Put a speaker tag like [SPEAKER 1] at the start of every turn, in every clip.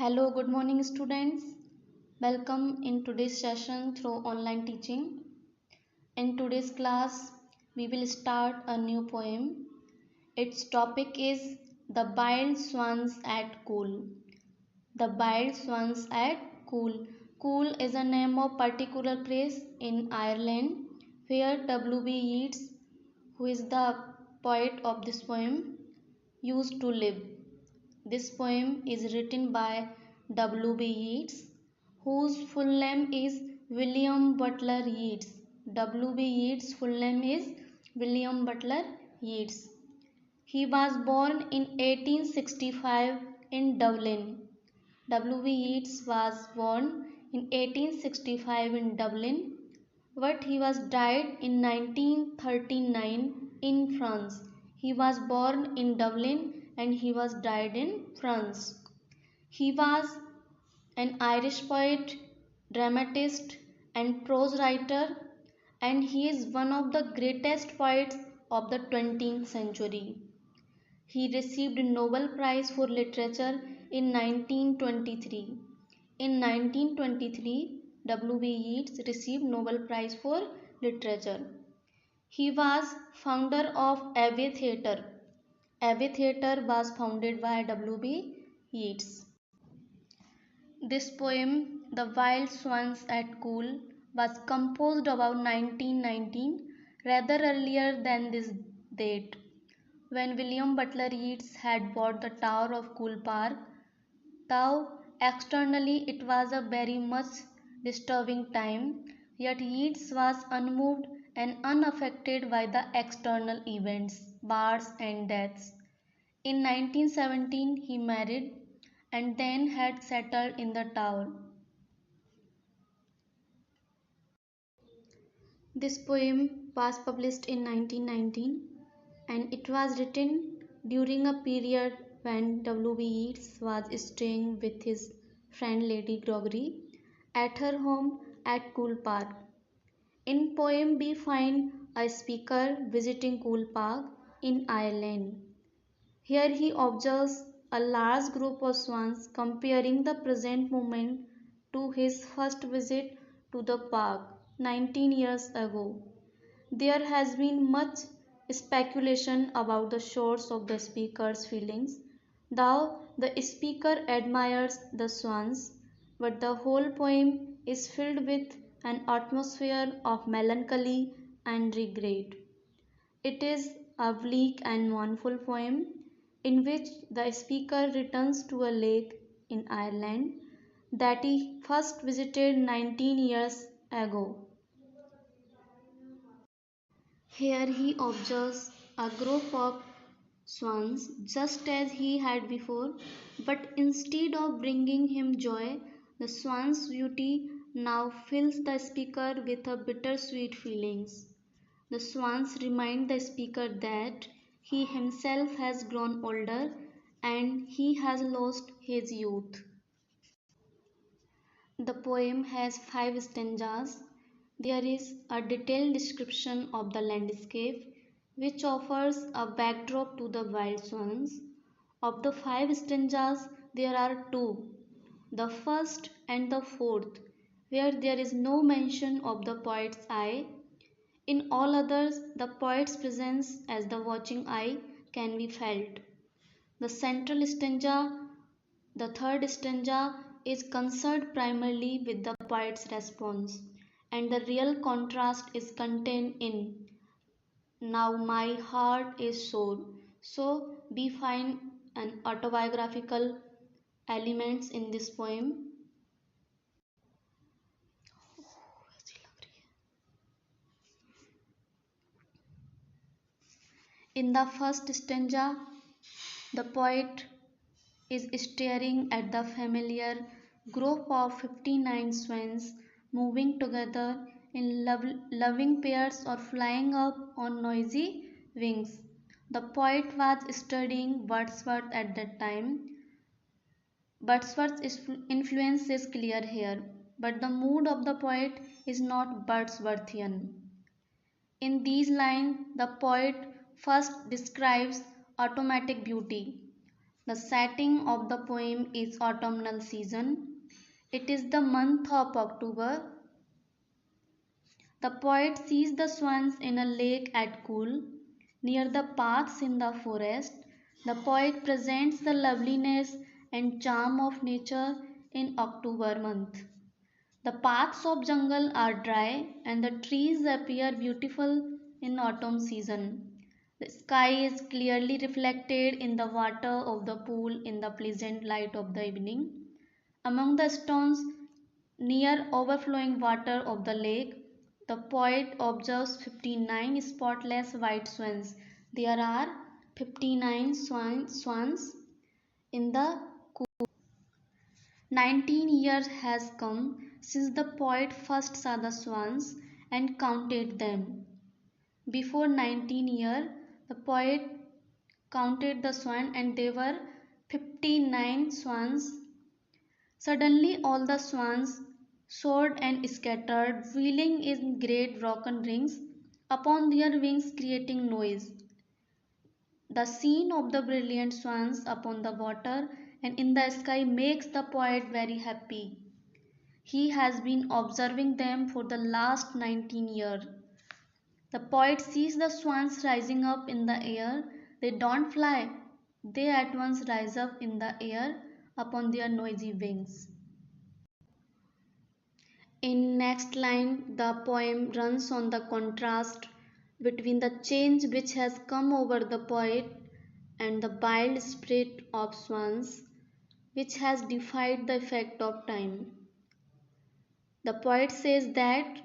[SPEAKER 1] Hello, good morning, students. Welcome in today's session through online teaching. In today's class, we will start a new poem. Its topic is The Wild Swans at Coole. The Wild Swans at Coole. Coole is a name of particular place in Ireland where W.B. Yeats, who is the poet of this poem, used to live. This poem is written by W.B. Yeats, whose full name is William Butler Yeats. W.B. Yeats' full name is William Butler Yeats. He was born in 1865 in Dublin. W.B. Yeats was born in 1865 in Dublin, but he was died in 1939 in France. He was born in Dublin and he was died in France. He was an Irish poet, dramatist, and prose writer, and he is one of the greatest poets of the 20th century. He received a Nobel Prize for Literature in 1923. In 1923, W.B. Yeats received Nobel Prize for Literature. He was founder of Abbey Theatre. Abbey Theatre was founded by W.B. Yeats. This poem, The Wild Swans at Coole, was composed about 1919, rather earlier than this date, when William Butler Yeats had bought the Tower of Coole Park. Though externally it was a very much disturbing time, yet Yeats was unmoved and unaffected by the external events, wars and deaths. In 1917 he married and then had settled in the Tower. This poem was published in 1919 and it was written during a period when W.B. Yeats was staying with his friend Lady Gregory at her home at Coole Park. In poem we find a speaker visiting Coole Park in Ireland. Here he observes a large group of swans, comparing the present moment to his first visit to the park 19 years ago. There has been much speculation about the source of the speaker's feelings, though the speaker admires the swans, but the whole poem is filled with an atmosphere of melancholy and regret. It is a bleak and mournful poem in which the speaker returns to a lake in Ireland that he first visited 19 years ago. Here he observes a group of swans just as he had before, but instead of bringing him joy, the swan's beauty now fills the speaker with a bittersweet feelings. The swans remind the speaker that he himself has grown older and he has lost his youth. The poem has 5 stanzas. There is a detailed description of the landscape which offers a backdrop to the wild swans. Of the 5 stanzas, there are two, the first and the fourth, where there is no mention of the poet's eye. In all others, the poet's presence as the watching eye can be felt. The central stanza, the third stanza, is concerned primarily with the poet's response, and the real contrast is contained in Now my heart is sore. So we find an autobiographical elements in this poem. In the first stanza, the poet is staring at the familiar group of 59 swans moving together in loving pairs or flying up on noisy wings. The poet was studying Wordsworth at that time. Wordsworth's influence is clear here, but the mood of the poet is not Wordsworthian. In these lines, the poet first describes automatic beauty. The setting of the poem is autumnal season. It is the month of October. The poet sees the swans in a lake at cool, near the paths in the forest. The poet presents the loveliness and charm of nature in October month. The paths of jungle are dry and the trees appear beautiful in autumn season. The sky is clearly reflected in the water of the pool in the pleasant light of the evening. Among the stones near overflowing water of the lake, the poet observes 59 spotless white swans. There are 59 swans in the 19 years has come since the poet first saw the swans and counted them. Before 19 years, the poet counted the swans and there were 59 swans. Suddenly all the swans soared and scattered, wheeling in great broken rings upon their wings, creating noise. The scene of the brilliant swans upon the water and in the sky makes the poet very happy. He has been observing them for the last 19 years. The poet sees the swans rising up in the air. They don't fly, they at once rise up in the air upon their noisy wings. In next line, the poem runs on the contrast between the change which has come over the poet and the wild spirit of swans which has defied the effect of time. The poet says that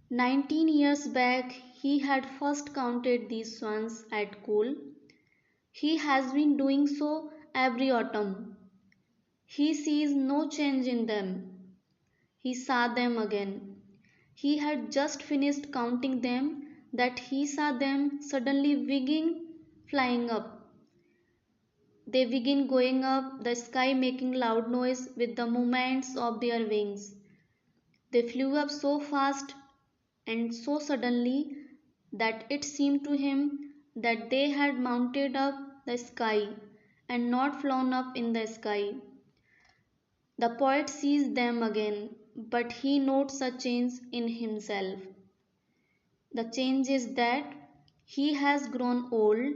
[SPEAKER 1] 19 years back he had first counted these swans at cool. He has been doing so every autumn. He sees no change in them. He saw them again. He had just finished counting them that he saw them suddenly wigging, flying up. They begin going up the sky making loud noise with the movements of their wings. They flew up so fast and so suddenly that it seemed to him that they had mounted up the sky and not flown up in the sky. The poet sees them again, but he notes a change in himself. The change is that he has grown old.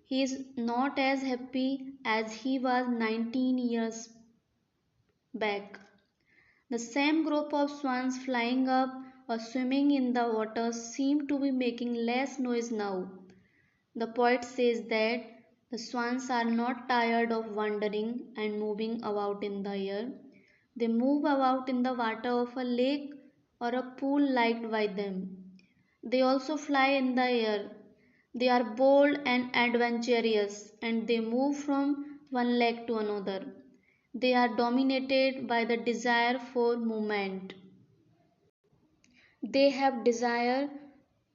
[SPEAKER 1] He is not as happy as he was 19 years back. The same group of swans flying up or swimming in the water seem to be making less noise now. The poet says that the swans are not tired of wandering and moving about in the air. They move about in the water of a lake or a pool liked by them. They also fly in the air. They are bold and adventurous and they move from one lake to another. They are dominated by the desire for movement. They have desire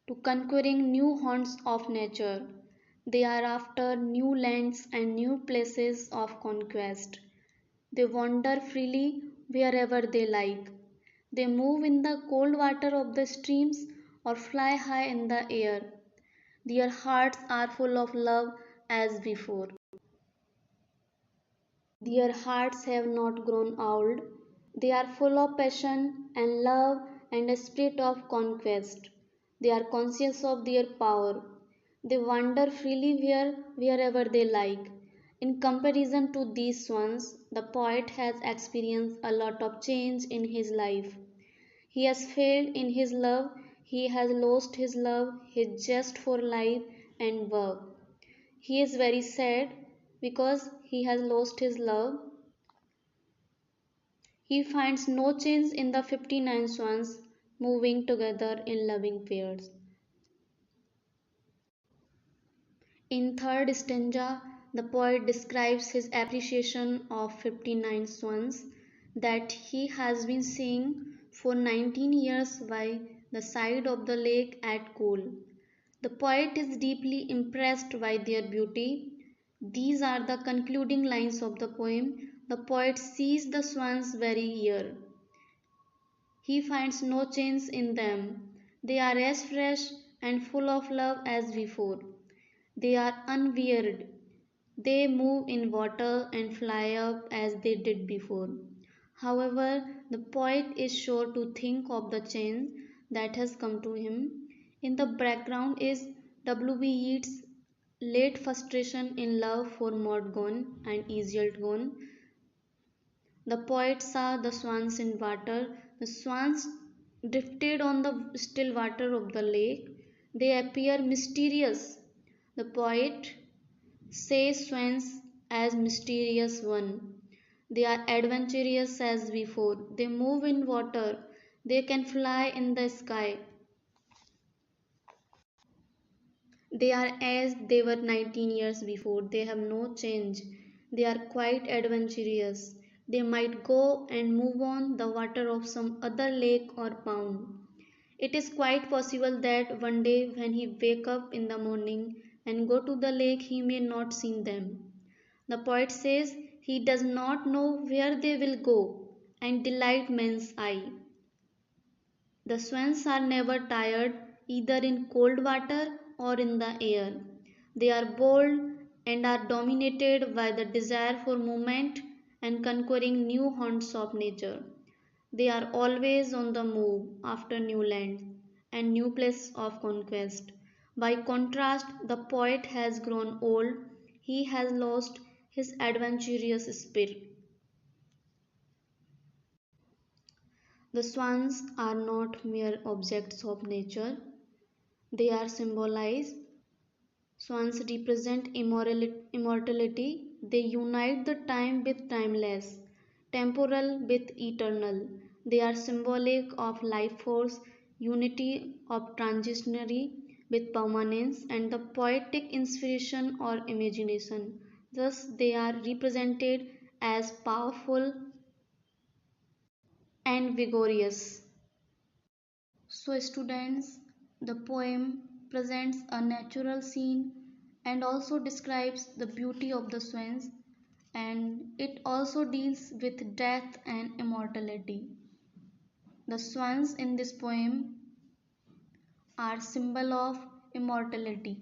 [SPEAKER 1] to conquering new haunts of nature. They are after new lands and new places of conquest. They wander freely wherever they like. They move in the cold water of the streams or fly high in the air. Their hearts are full of love as before. Their hearts have not grown old. They are full of passion and love and a spirit of conquest. They are conscious of their power. They wander freely wherever they like. In comparison to these swans, the poet has experienced a lot of change in his life. He has failed in his love, he has lost his love, his zest for life and work. He is very sad because he has lost his love. He finds no change in the 59 swans moving together in loving pairs. In third stanza, the poet describes his appreciation of 59 swans that he has been seeing for 19 years by the side of the lake at cool. The poet is deeply impressed by their beauty. These are the concluding lines of the poem. The poet sees the swans very year. He finds no change in them. They are as fresh and full of love as before. They are unwearied. They move in water and fly up as they did before. However, the poet is sure to think of the change that has come to him. In the background is W.B. Yeats' late frustration in love for Maud Gonne and Iseult Gone. The poet saw the swans in water. The swans drifted on the still water of the lake. They appear mysterious. The poet says swans as mysterious one. They are adventurous as before. They move in water. They can fly in the sky. They are as they were 19 years before. They have no change. They are quite adventurous. They might go and move on the water of some other lake or pond. It is quite possible that one day when he wake up in the morning and go to the lake he may not see them. The poet says he does not know where they will go and delight men's eye. The swans are never tired either in cold water or in the air. They are bold and are dominated by the desire for movement and conquering new haunts of nature. They are always on the move after new lands and new places of conquest. By contrast, the poet has grown old. He has lost his adventurous spirit. The swans are not mere objects of nature, they are symbolized. Swans represent immortality. They unite the time with timeless, temporal with eternal. They are symbolic of life force, unity of transitionary with permanence, and the poetic inspiration or imagination. Thus, they are represented as powerful and vigorous. So, students, the poem presents a natural scene and also describes the beauty of the swans, and it also deals with death and immortality. The swans in this poem are symbol of immortality.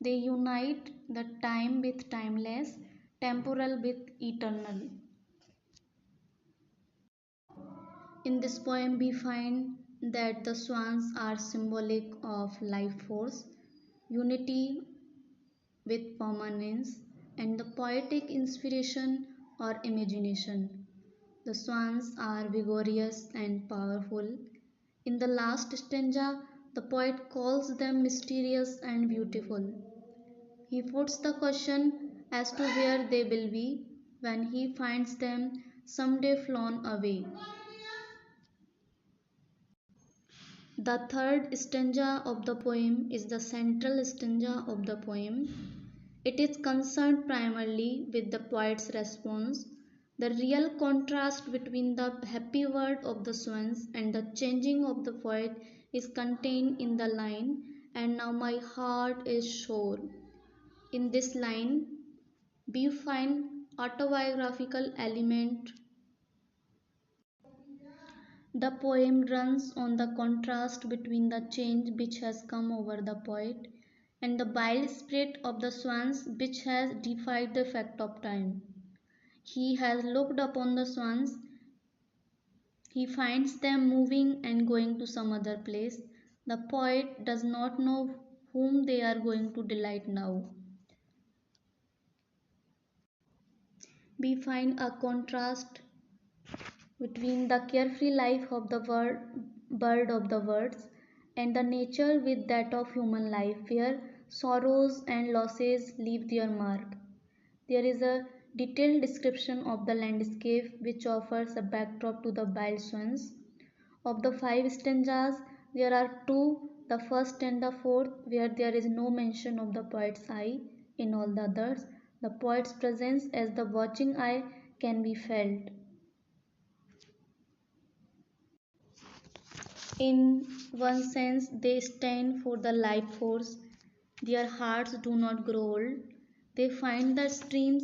[SPEAKER 1] They unite the time with timeless, temporal with eternal. In this poem, we find that the swans are symbolic of life force, unity with permanence, and the poetic inspiration or imagination. The swans are vigorous and powerful. In the last stanza, the poet calls them mysterious and beautiful. He puts the question as to where they will be when he finds them someday flown away. The third stanza of the poem is the central stanza of the poem. It is concerned primarily with the poet's response. The real contrast between the happy world of the swans and the changing of the poet is contained in the line, "And now my heart is sure." In this line, we find autobiographical element. The poem runs on the contrast between the change which has come over the poet and the wild spirit of the swans which has defied the effect of time. He has looked upon the swans, he finds them moving and going to some other place. The poet does not know whom they are going to delight now. We find a contrast between the carefree life of the bird of the woods and the nature with that of human life, where sorrows and losses leave their mark. There is a detailed description of the landscape which offers a backdrop to the wild swans. Of the five stanzas, there are two, the first and the fourth, where there is no mention of the poet's eye. In all the others, the poet's presence as the watching eye can be felt. In one sense, they stand for the life force. Their hearts do not grow old. They find the streams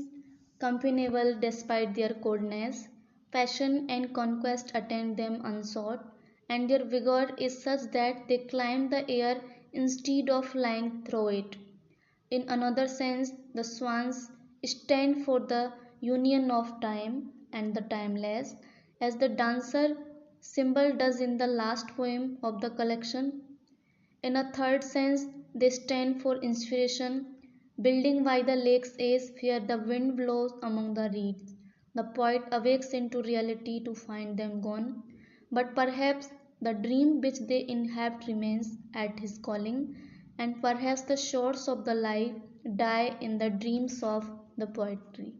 [SPEAKER 1] companionable despite their coldness. Passion and conquest attend them unsought, and their vigor is such that they climb the air instead of flying through it. In another sense, the swans stand for the union of time and the timeless, as the dancer symbol does in the last poem of the collection. In a third sense, they stand for inspiration, building by the lake's edge where the wind blows among the reeds. The poet awakes into reality to find them gone, but perhaps the dream which they inhabit remains at his calling, and perhaps the shores of the life die in the dreams of the poetry.